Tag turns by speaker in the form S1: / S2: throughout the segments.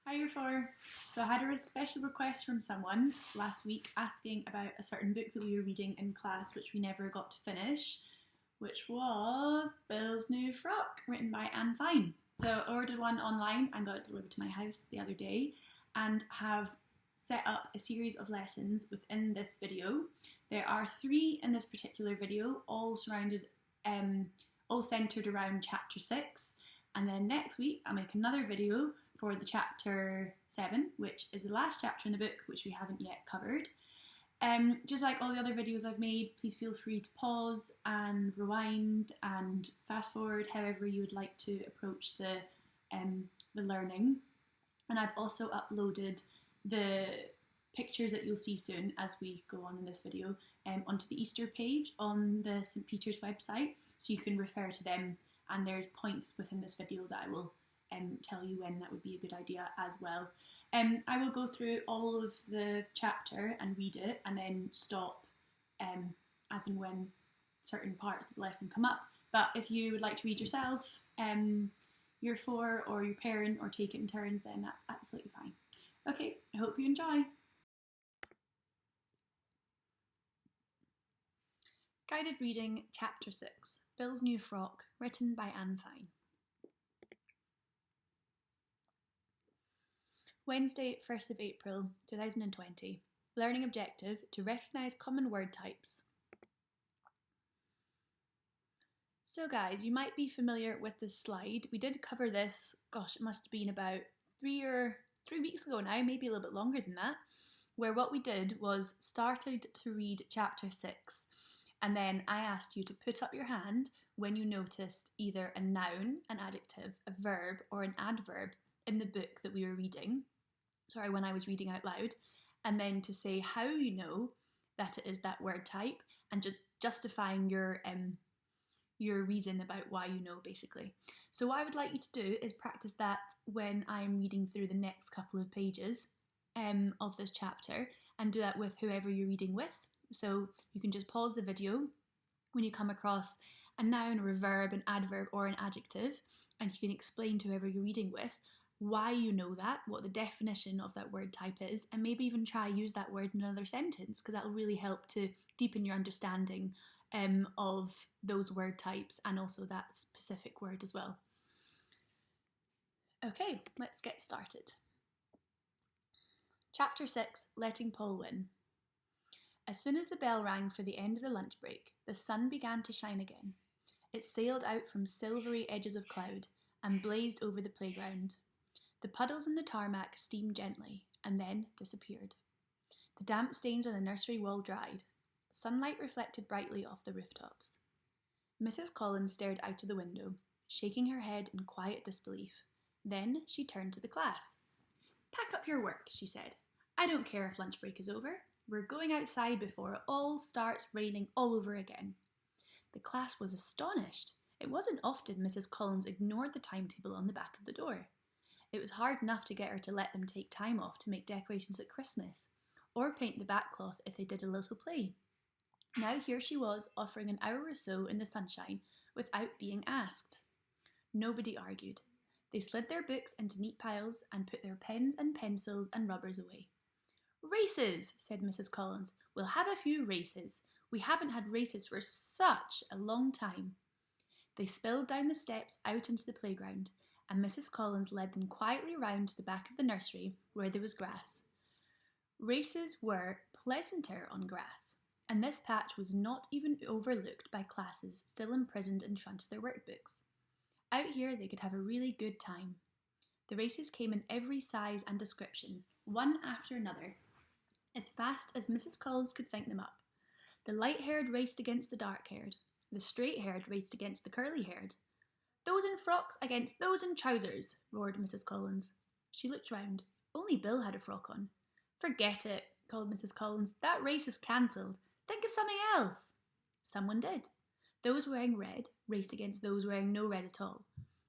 S1: Hi, Year 4. So I had a special request from someone last week asking about a certain book that we were reading in class which we never got to finish, which was Bill's New Frock, written by Anne Fine. So I ordered one online and got it delivered to my house the other day and have set up a series of lessons within this video. There are 3 in this particular video, all centered around chapter 6. And then next week I'll make another video for the chapter 7, which is the last chapter in the book, which we haven't yet covered. Just like all the other videos I've made, please feel free to pause and rewind and fast forward, however you would like to approach the learning. And I've also uploaded the pictures that you'll see soon as we go on in this video onto the Easter page on the St. Peter's website, so you can refer to them, and there's points within this video that I will tell you when that would be a good idea as well. I will go through all of the chapter and read it and then stop as and when certain parts of the lesson come up. But if you would like to read yourself, Year 4 or your parent, or take it in turns, then that's absolutely fine. Okay, I hope you enjoy. Guided reading, Chapter 6, Bill's New Frock, written by Anne Fine. Wednesday, 1st of April, 2020. Learning objective, to recognise common word types. So guys, you might be familiar with this slide. We did cover this, it must have been about 3 weeks ago now, maybe a little bit longer than that, where what we did was started to read chapter 6. And then I asked you to put up your hand when you noticed either a noun, an adjective, a verb, or an adverb in the book that we were reading. Sorry, when I was reading out loud. And then to say how you know that it is that word type, and just justifying your reason about why you know, basically. So what I would like you to do is practice that when I'm reading through the next couple of pages of this chapter, and do that with whoever you're reading with. So you can just pause the video when you come across a noun or a verb, an adverb or an adjective, and you can explain to whoever you're reading with why you know that, what the definition of that word type is, and maybe even try use that word in another sentence, because that will really help to deepen your understanding of those word types and also that specific word as well. Okay, let's get started. Chapter 6, Letting Paul Win. As soon as the bell rang for the end of the lunch break, the sun began to shine again. It sailed out from silvery edges of cloud and blazed over the playground. The puddles in the tarmac steamed gently and then disappeared. The damp stains on the nursery wall dried. Sunlight reflected brightly off the rooftops. Mrs. Collins stared out of the window, shaking her head in quiet disbelief. Then she turned to the class. "Pack up your work," she said. "I don't care if lunch break is over. We're going outside before it all starts raining all over again." The class was astonished. It wasn't often Mrs. Collins ignored the timetable on the back of the door. It was hard enough to get her to let them take time off to make decorations at Christmas, or paint the backcloth if they did a little play. Now here she was offering an hour or so in the sunshine without being asked. Nobody argued. They slid their books into neat piles and put their pens and pencils and rubbers away. "Races," said Mrs. Collins. "We'll have a few races. We haven't had races for such a long time." They spilled down the steps out into the playground, and Mrs. Collins led them quietly round to the back of the nursery where there was grass. Races were pleasanter on grass, and this patch was not even overlooked by classes still imprisoned in front of their workbooks. Out here they could have a really good time. The races came in every size and description, one after another, as fast as Mrs. Collins could think them up. The light-haired raced against the dark-haired. The straight-haired raced against the curly-haired. "Those in frocks against those in trousers," roared Mrs. Collins. She looked round. Only Bill had a frock on. "Forget it," called Mrs. Collins. "That race is cancelled. Think of something else." Someone did. Those wearing red raced against those wearing no red at all.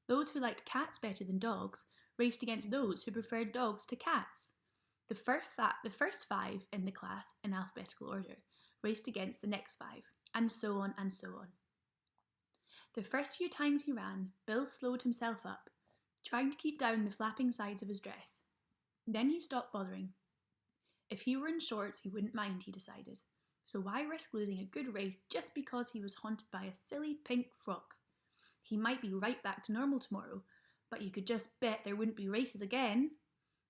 S1: Those who liked cats better than dogs raced against those who preferred dogs to cats. The first 5 in the class, in alphabetical order, raced against the next 5, and so on and so on. The first few times he ran, Bill slowed himself up, trying to keep down the flapping sides of his dress. Then he stopped bothering. If he were in shorts, he wouldn't mind, he decided. So why risk losing a good race just because he was haunted by a silly pink frock? He might be right back to normal tomorrow, but you could just bet there wouldn't be races again.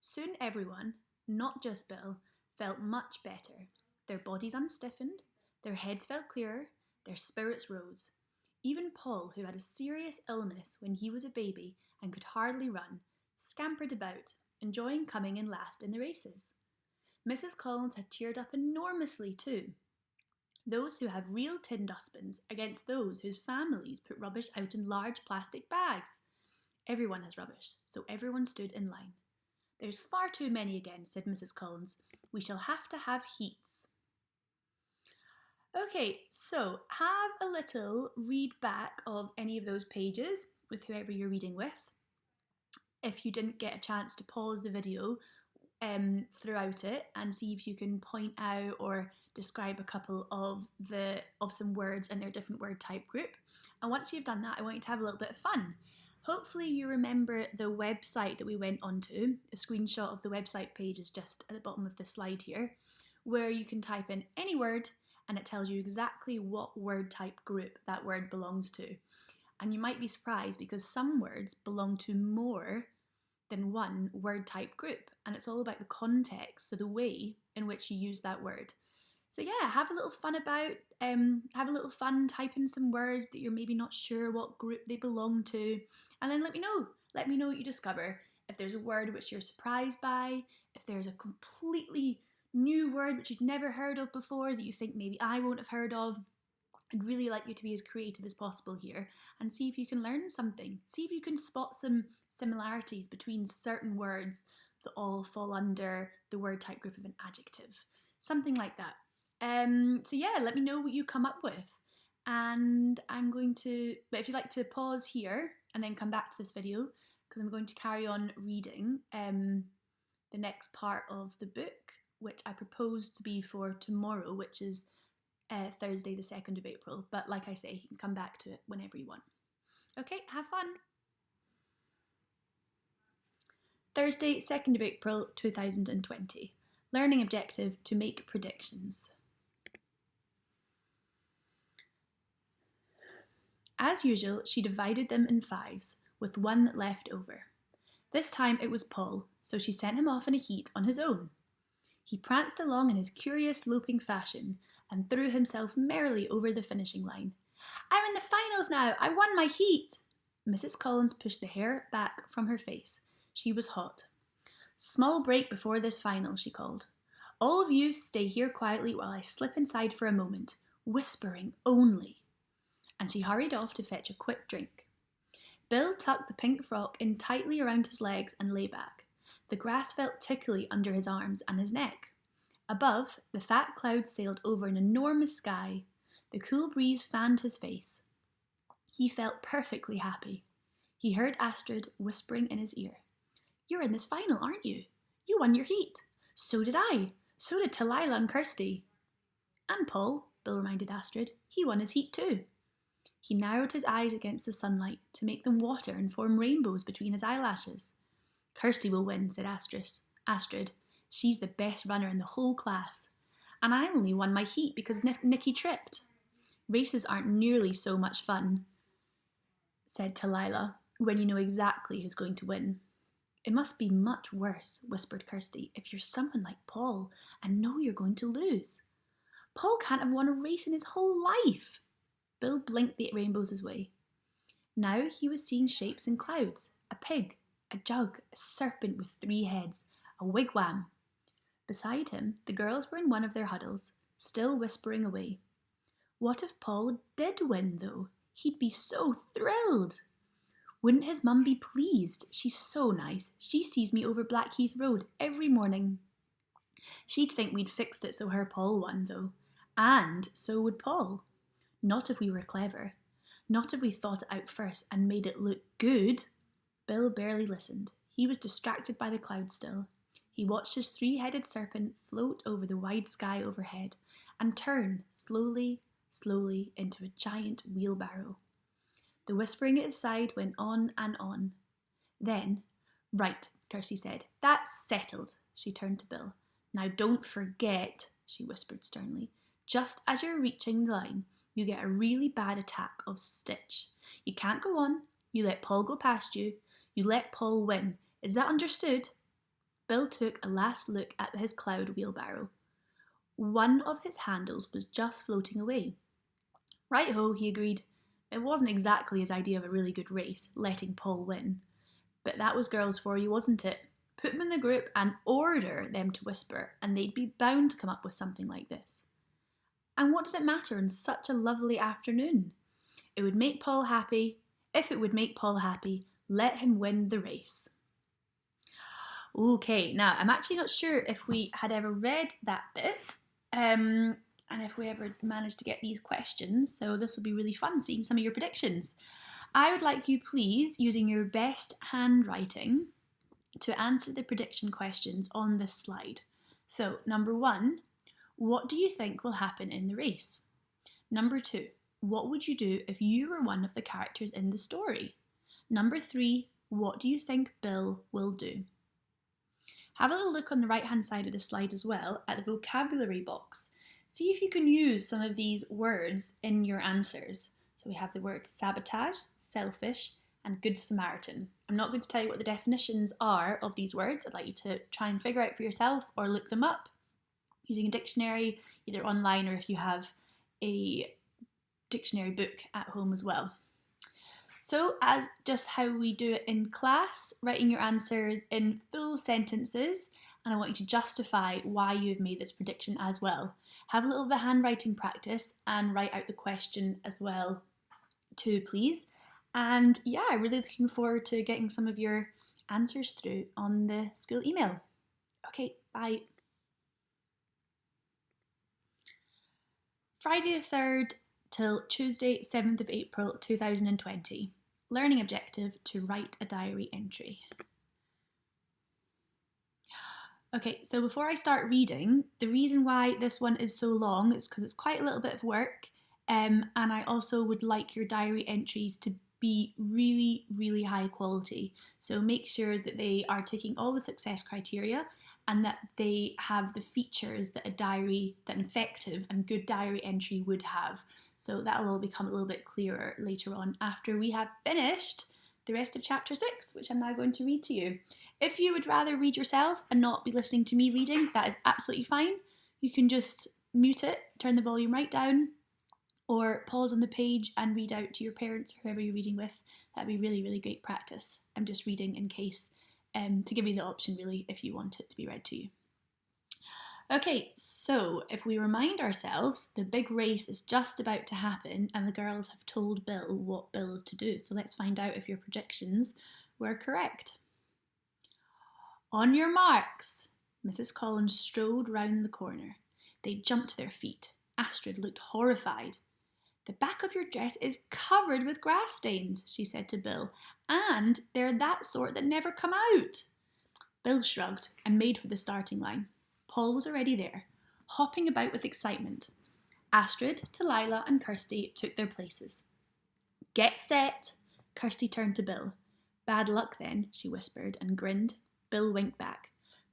S1: Soon everyone, not just Bill, felt much better. Their bodies unstiffened, their heads felt clearer, their spirits rose. Even Paul, who had a serious illness when he was a baby and could hardly run, scampered about, enjoying coming in last in the races. Mrs. Collins had cheered up enormously too. Those who have real tin dustbins against those whose families put rubbish out in large plastic bags. Everyone has rubbish, so everyone stood in line. There's far too many again, said Mrs. Collins. We shall have to have heats. Okay, so have a little read back of any of those pages with whoever you're reading with. If you didn't get a chance to pause the video throughout it and see if you can point out or describe a couple of some words in their different word type group. And once you've done that, I want you to have a little bit of fun. Hopefully you remember the website that we went onto. A screenshot of the website page is just at the bottom of the slide here, where you can type in any word and it tells you exactly what word type group that word belongs to. And you might be surprised because some words belong to more than one word type group, and it's all about the context, so the way in which you use that word. So yeah, have a little fun typing some words that you're maybe not sure what group they belong to, and then let me know what you discover. If there's a word which you're surprised by, if there's a completely new word which you've never heard of before that you think maybe I won't have heard of, I'd really like you to be as creative as possible here and see if you can learn something. See if you can spot some similarities between certain words that all fall under the word type group of an adjective. Something like that. So yeah, let me know what you come up with. And but if you'd like to pause here and then come back to this video, because I'm going to carry on reading the next part of the book, which I propose to be for tomorrow, which is Thursday the 2nd of April, but like I say, you can come back to it whenever you want. Okay, have fun! Thursday, 2nd of April 2020. Learning objective to make predictions. As usual, she divided them in 5s, with one left over. This time it was Paul, so she sent him off in a heat on his own. He pranced along in his curious loping fashion and threw himself merrily over the finishing line. I'm in the finals now! I won my heat! Mrs. Collins pushed the hair back from her face. She was hot. Small break before this final, she called. All of you stay here quietly while I slip inside for a moment, whispering only. And she hurried off to fetch a quick drink. Bill tucked the pink frock in tightly around his legs and lay back. The grass felt tickly under his arms and his neck. Above, the fat clouds sailed over an enormous sky. The cool breeze fanned his face. He felt perfectly happy. He heard Astrid whispering in his ear. You're in this final, aren't you? You won your heat. So did I. So did Talila and Kirsty. And Paul, Bill reminded Astrid. He won his heat too. He narrowed his eyes against the sunlight to make them water and form rainbows between his eyelashes. Kirsty will win, said Astrid. She's the best runner in the whole class. And I only won my heat because Nikki tripped. Races aren't nearly so much fun, said Talila, when you know exactly who's going to win. It must be much worse, whispered Kirsty, if you're someone like Paul and know you're going to lose. Paul can't have won a race in his whole life. Bill blinked the rainbows his way. Now he was seeing shapes in clouds, a pig, a jug, a serpent with 3 heads, a wigwam. Beside him, the girls were in one of their huddles, still whispering away. What if Paul did win, though? He'd be so thrilled. Wouldn't his mum be pleased? She's so nice. She sees me over Blackheath Road every morning. She'd think we'd fixed it so her Paul won, though. And so would Paul. Not if we were clever. Not if we thought it out first and made it look good. Bill barely listened. He was distracted by the clouds still. He watched his 3-headed serpent float over the wide sky overhead and turn slowly, slowly into a giant wheelbarrow. The whispering at his side went on and on. Then, right, Kirsty said. That's settled. She turned to Bill. Now don't forget, she whispered sternly. Just as you're reaching the line, you get a really bad attack of stitch. You can't go on. You let Paul go past you. You let Paul win. Is that understood? Bill took a last look at his cloud wheelbarrow. One of its handles was just floating away. Right-ho, he agreed. It wasn't exactly his idea of a really good race, letting Paul win. But that was girls for you, wasn't it? Put them in the group and order them to whisper, and they'd be bound to come up with something like this. And what does it matter on such a lovely afternoon? It would make Paul happy. If it would make Paul happy, let him win the race. Okay, now I'm actually not sure if we had ever read that bit, and if we ever managed to get these questions, so this will be really fun seeing some of your predictions. I would like you, please, using your best handwriting, to answer the prediction questions on this slide. So, number 1, what do you think will happen in the race? Number 2, what would you do if you were one of the characters in the story? Number 3, what do you think Bill will do? Have a little look on the right-hand side of the slide as well at the vocabulary box. See if you can use some of these words in your answers. So we have the words sabotage, selfish, and good Samaritan. I'm not going to tell you what the definitions are of these words. I'd like you to try and figure out for yourself or look them up using a dictionary, either online or if you have a dictionary book at home as well. So, as just how we do it in class, writing your answers in full sentences, and I want you to justify why you've made this prediction as well. Have a little bit of handwriting practice and write out the question as well too, please. And yeah, I'm really looking forward to getting some of your answers through on the school email. Okay, bye. Friday the 3rd till Tuesday 7th of April 2020. Learning objective to write a diary entry. Okay, so before I start reading, the reason why this one is so long is because it's quite a little bit of work, and I also would like your diary entries to be really, really high quality. So make sure that they are ticking all the success criteria and that they have the features that an effective and good diary entry would have. So that'll all become a little bit clearer later on after we have finished the rest of chapter 6, which I'm now going to read to you. If you would rather read yourself and not be listening to me reading, that is absolutely fine. You can just mute it, turn the volume right down, or pause on the page and read out to your parents or whoever you're reading with. That'd be really, really great practice. I'm just reading in case, to give you the option really if you want it to be read to you. Okay, so if we remind ourselves, the big race is just about to happen and the girls have told Bill what Bill is to do. So let's find out if your predictions were correct. On your marks, Mrs. Collins strode round the corner. They jumped to their feet. Astrid looked horrified. The back of your dress is covered with grass stains, she said to Bill, and they're that sort that never come out. Bill shrugged and made for the starting line. Paul was already there, hopping about with excitement. Astrid, Delilah and Kirsty took their places. Get set, Kirsty turned to Bill. Bad luck then, she whispered and grinned. Bill winked back.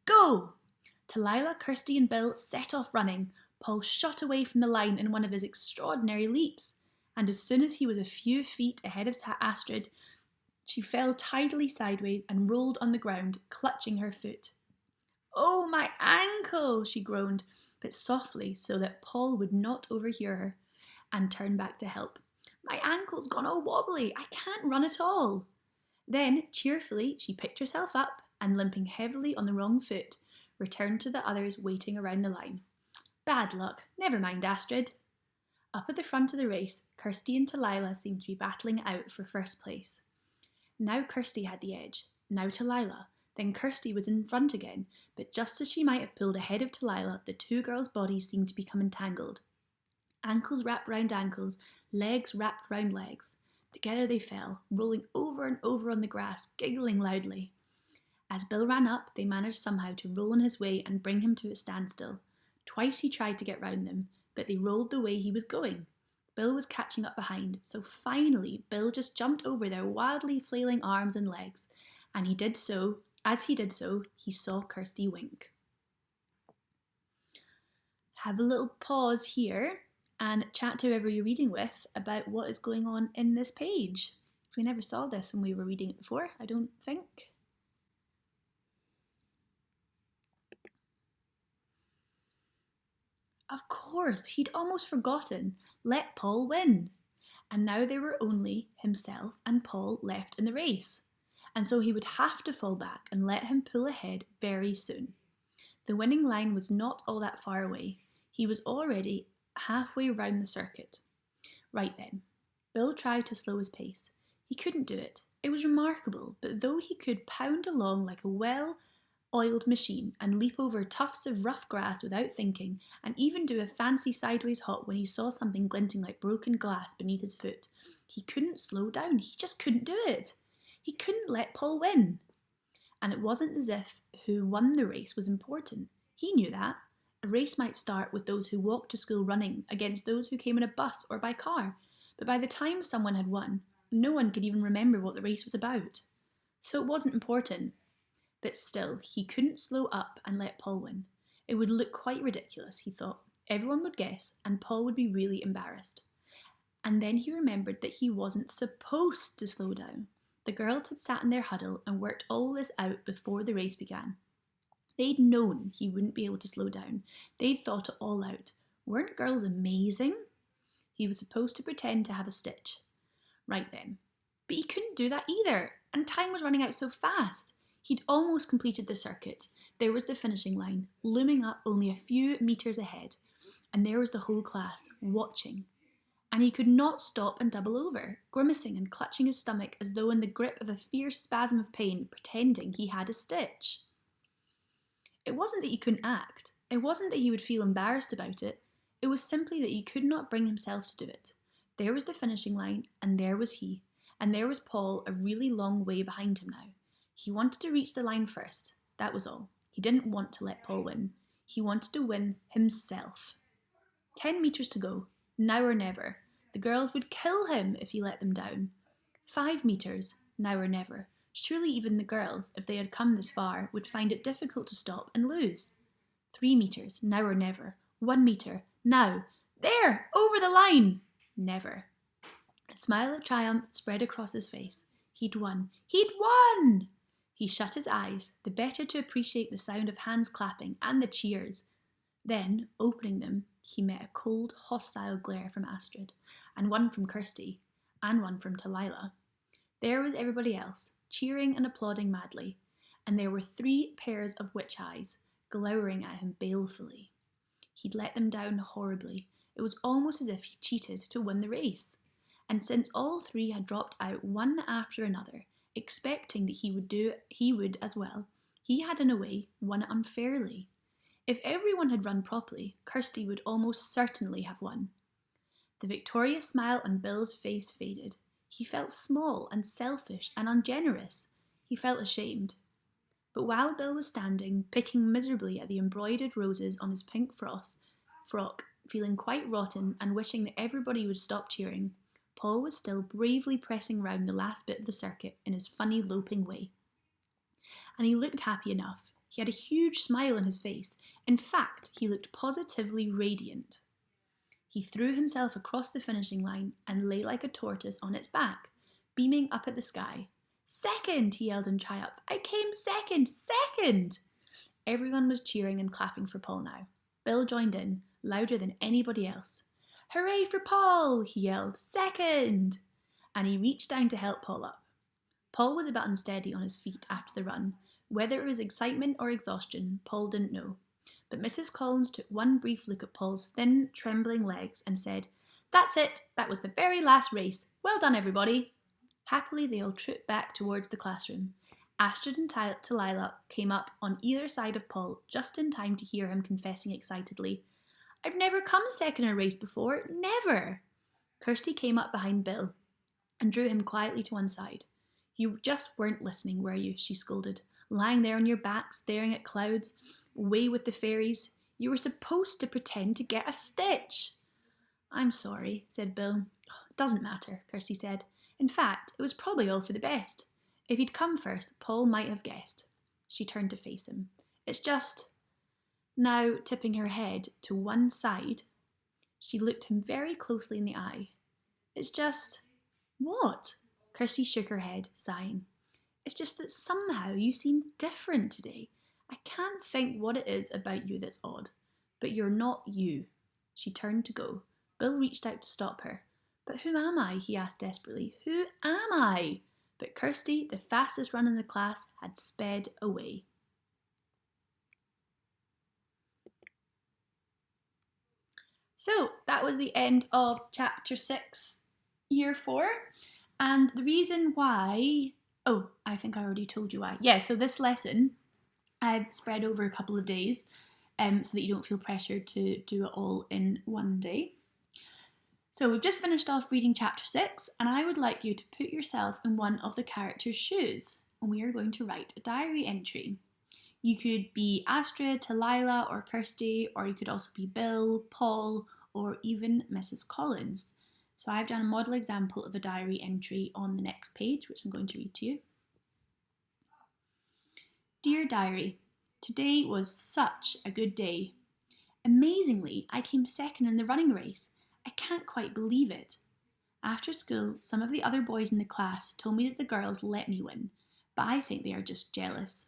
S1: Go! Delilah, Kirsty and Bill set off running. Paul shot away from the line in one of his extraordinary leaps, and as soon as he was a few feet ahead of Astrid, she fell tidily sideways and rolled on the ground, clutching her foot. Oh, my ankle, she groaned, but softly so that Paul would not overhear her, and turned back to help. My ankle's gone all wobbly. I can't run at all. Then, cheerfully, she picked herself up and, limping heavily on the wrong foot, returned to the others waiting around the line. Bad luck. Never mind, Astrid. Up at the front of the race, Kirsty and Delilah seemed to be battling it out for first place. Now Kirsty had the edge, now Delilah. Then Kirsty was in front again, but just as she might have pulled ahead of Delilah, the two girls' bodies seemed to become entangled. Ankles wrapped round ankles, legs wrapped round legs. Together they fell, rolling over and over on the grass, giggling loudly. As Bill ran up, they managed somehow to roll on his way and bring him to a standstill. Twice he tried to get round them, but they rolled the way he was going. Bill was catching up behind, so finally Bill just jumped over their wildly flailing arms and legs, and he did so As he did so, he saw Kirsty wink. Have a little pause here and chat to whoever you're reading with about what is going on in this page. We never saw this when we were reading it before, I don't think. Of course, he'd almost forgotten. Let Paul win. And now there were only himself and Paul left in the race. And so he would have to fall back and let him pull ahead very soon. The winning line was not all that far away. He was already halfway round the circuit. Right then, Bill tried to slow his pace. He couldn't do it. It was remarkable, but though he could pound along like a well-oiled machine and leap over tufts of rough grass without thinking, and even do a fancy sideways hop when he saw something glinting like broken glass beneath his foot, he couldn't slow down. He just couldn't do it. He couldn't let Paul win. And it wasn't as if who won the race was important. He knew that. A race might start with those who walked to school running against those who came in a bus or by car, but by the time someone had won, no one could even remember what the race was about. So it wasn't important. But still, he couldn't slow up and let Paul win. It would look quite ridiculous, he thought. Everyone would guess, and Paul would be really embarrassed. And then he remembered that he wasn't supposed to slow down. The girls had sat in their huddle and worked all this out before the race began. They'd known he wouldn't be able to slow down. They'd thought it all out. Weren't girls amazing? He was supposed to pretend to have a stitch. Right then. But he couldn't do that either, and time was running out so fast. He'd almost completed the circuit. There was the finishing line, looming up only a few metres ahead. And there was the whole class, watching. And he could not stop and double over, grimacing and clutching his stomach as though in the grip of a fierce spasm of pain, pretending he had a stitch. It wasn't that he couldn't act. It wasn't that he would feel embarrassed about it. It was simply that he could not bring himself to do it. There was the finishing line, and there was he. And there was Paul a really long way behind him now. He wanted to reach the line first. That was all. He didn't want to let Paul win. He wanted to win himself. 10 metres to go. Now or never. The girls would kill him if he let them down. 5 metres. Now or never. Surely even the girls, if they had come this far, would find it difficult to stop and lose. 3 metres. Now or never. 1 metre. Now. There! Over the line! Never. A smile of triumph spread across his face. He'd won. He'd won! He shut his eyes, the better to appreciate the sound of hands clapping and the cheers. Then, opening them, he met a cold, hostile glare from Astrid, and one from Kirsty, and one from Delilah. There was everybody else, cheering and applauding madly, and there were 3 pairs of witch eyes, glowering at him balefully. He'd let them down horribly. It was almost as if he cheated to win the race. And since all 3 had dropped out one after another, expecting that he would as well, he had in a way won it unfairly. If everyone had run properly, Kirsty would almost certainly have won. The victorious smile on Bill's face faded. He felt small and selfish and ungenerous. He felt ashamed. But while Bill was standing, picking miserably at the embroidered roses on his pink frock, feeling quite rotten and wishing that everybody would stop cheering, Paul was still bravely pressing round the last bit of the circuit in his funny loping way. And he looked happy enough. He had a huge smile on his face. In fact, he looked positively radiant. He threw himself across the finishing line and lay like a tortoise on its back, beaming up at the sky. "Second!" he yelled in triumph. "I came second! Second!" Everyone was cheering and clapping for Paul now. Bill joined in, louder than anybody else. "Hooray for Paul!" he yelled. "Second!" And he reached down to help Paul up. Paul was a bit unsteady on his feet after the run. Whether it was excitement or exhaustion, Paul didn't know. But Mrs. Collins took one brief look at Paul's thin, trembling legs and said, "That's it, that was the very last race. Well done, everybody." Happily, they all trooped back towards the classroom. Astrid and Delilah came up on either side of Paul just in time to hear him confessing excitedly, "I've never come second in a race before, never." Kirsty came up behind Bill and drew him quietly to one side. "You just weren't listening, were you?" she scolded. "Lying there on your back, staring at clouds, away with the fairies. You were supposed to pretend to get a stitch." "I'm sorry," said Bill. "It doesn't matter," Kirsty said. "In fact, it was probably all for the best. If he'd come first, Paul might have guessed." She turned to face him. It's just... Now, tipping her head to one side, she looked him very closely in the eye. It's just... What? Kirsty shook her head, sighing. It's just that somehow you seem different today. I can't think what it is about you that's odd. But you're not you. She turned to go. Bill reached out to stop her. But who am I? He asked desperately. Who am I? But Kirsty, the fastest runner in the class, had sped away. So that was the end of chapter 6, year 4. And the reason why... Oh, I think I already told you why. Yeah, so this lesson I've spread over a couple of days so that you don't feel pressured to do it all in one day. So we've just finished off reading chapter 6, and I would like you to put yourself in one of the characters' shoes, and we are going to write a diary entry. You could be Astrid, Talila, or Kirsty, or you could also be Bill, Paul, or even Mrs. Collins. So I've done a model example of a diary entry on the next page, which I'm going to read to you. Dear Diary, today was such a good day. Amazingly, I came second in the running race. I can't quite believe it. After school, some of the other boys in the class told me that the girls let me win, but I think they are just jealous.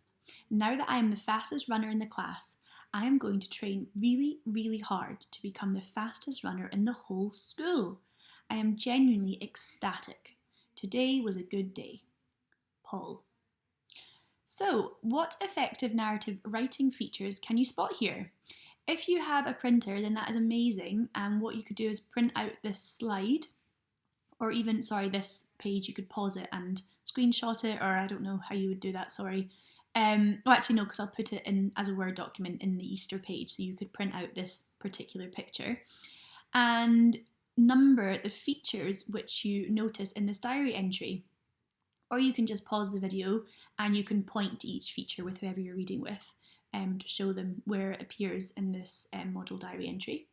S1: Now that I am the fastest runner in the class, I am going to train really, really hard to become the fastest runner in the whole school. I am genuinely ecstatic. Today was a good day. Paul. So, what effective narrative writing features can you spot here? If you have a printer, then that is amazing, and what you could do is print out this slide, or even, this page. You could pause it and screenshot it, or I don't know how you would do that, sorry. Actually no, because I'll put it in as a Word document in the Easter page, so you could print out this particular picture. And number the features which you notice in this diary entry. Or you can just pause the video and you can point to each feature with whoever you're reading with to show them where it appears in this model diary entry.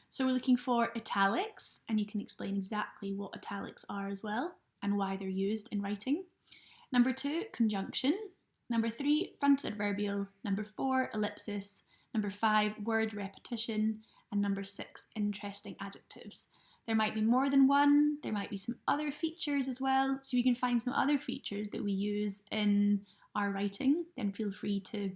S1: So we're looking for italics, and you can explain exactly what italics are as well and why they're used in writing. Number 2, conjunction. Number 3, front adverbial. Number 4, ellipsis. Number 5, word repetition. And number 6, interesting adjectives. There might be more than one, there might be some other features as well. So if you can find some other features that we use in our writing, then feel free to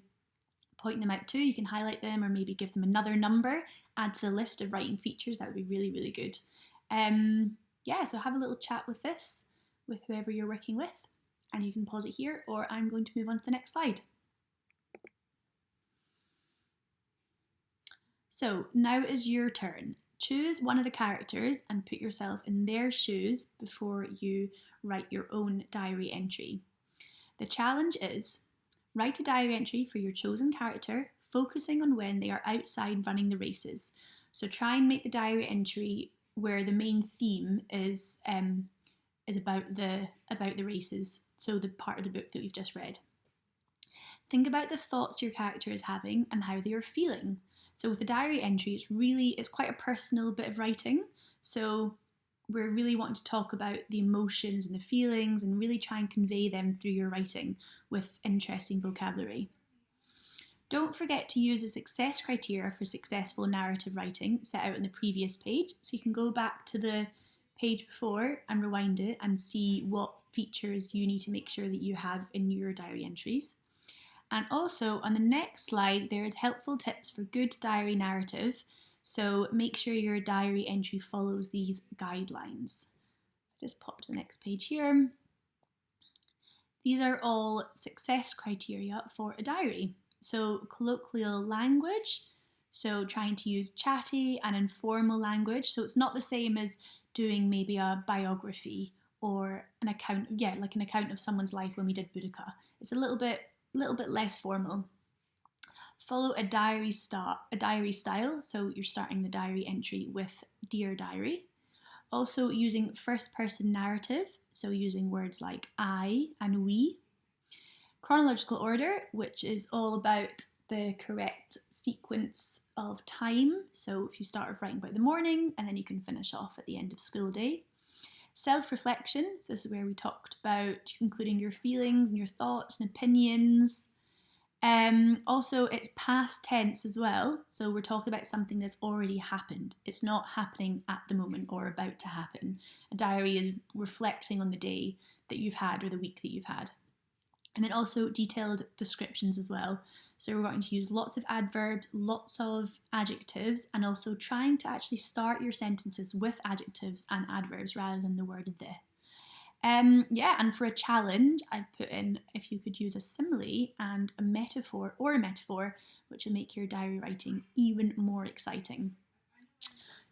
S1: point them out too. You can highlight them or maybe give them another number, add to the list of writing features. That would be really, really good. So have a little chat with this, with whoever you're working with, and you can pause it here, or I'm going to move on to the next slide. So now is your turn. Choose one of the characters and put yourself in their shoes before you write your own diary entry. The challenge is, write a diary entry for your chosen character, focusing on when they are outside running the races. So try and make the diary entry where the main theme is about the races, so the part of the book that we've just read. Think about the thoughts your character is having and how they are feeling. So with the diary entry, it's quite a personal bit of writing. So we're really wanting to talk about the emotions and the feelings and really try and convey them through your writing with interesting vocabulary. Don't forget to use the success criteria for successful narrative writing set out on the previous page. So you can go back to the page before and rewind it and see what features you need to make sure that you have in your diary entries. And also on the next slide, there's helpful tips for good diary narrative. So make sure your diary entry follows these guidelines. Just pop to the next page here. These are all success criteria for a diary. So colloquial language, so trying to use chatty and informal language. So it's not the same as doing maybe a biography or an account, like an account of someone's life when we did Boudica. It's a little bit less formal. Follow a diary style, so you're starting the diary entry with Dear Diary. Also using first person narrative, so using words like I and we. Chronological order, which is all about the correct sequence of time, so if you start with writing about the morning and then you can finish off at the end of school day. Self-reflection, so this is where we talked about including your feelings and your thoughts and opinions. Also, it's past tense as well, so we're talking about something that's already happened. It's not happening at the moment or about to happen. A diary is reflecting on the day that you've had or the week that you've had. And then also detailed descriptions as well. So we're going to use lots of adverbs, lots of adjectives, and also trying to actually start your sentences with adjectives and adverbs rather than the word the. And for a challenge, I put in if you could use a simile and a metaphor, which will make your diary writing even more exciting.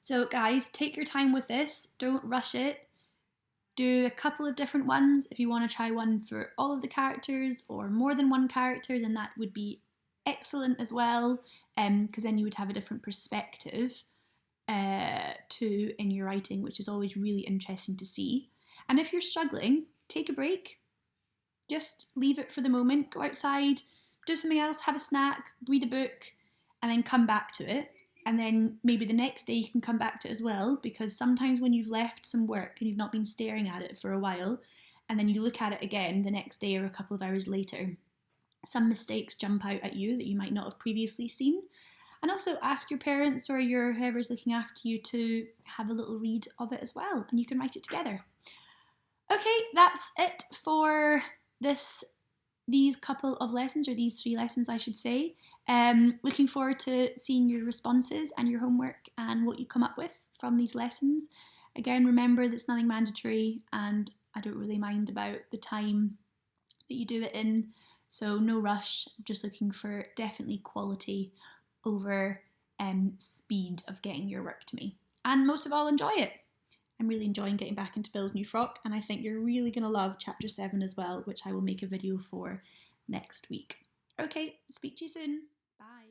S1: So guys, take your time with this, don't rush it. Do a couple of different ones. If you want to try one for all of the characters or more than one character, then that would be excellent as well, because then you would have a different perspective too in your writing, which is always really interesting to see. And if you're struggling, take a break. Just leave it for the moment. Go outside, do something else, have a snack, read a book, and then come back to it. And then maybe the next day you can come back to it as well, because sometimes when you've left some work and you've not been staring at it for a while, and then you look at it again the next day or a couple of hours later, some mistakes jump out at you that you might not have previously seen. And also ask your parents or whoever's looking after you to have a little read of it as well, and you can write it together. Okay, that's it for these couple of lessons, or these 3 lessons I should say. Looking forward to seeing your responses and your homework and what you come up with from these lessons. Again, remember there's nothing mandatory, and I don't really mind about the time that you do it in, so no rush. I'm just looking for definitely quality over speed of getting your work to me. And most of all, enjoy it. I'm really enjoying getting back into Bill's new frock, and I think you're really going to love chapter 7 as well, which I will make a video for next week. Okay, speak to you soon. Bye.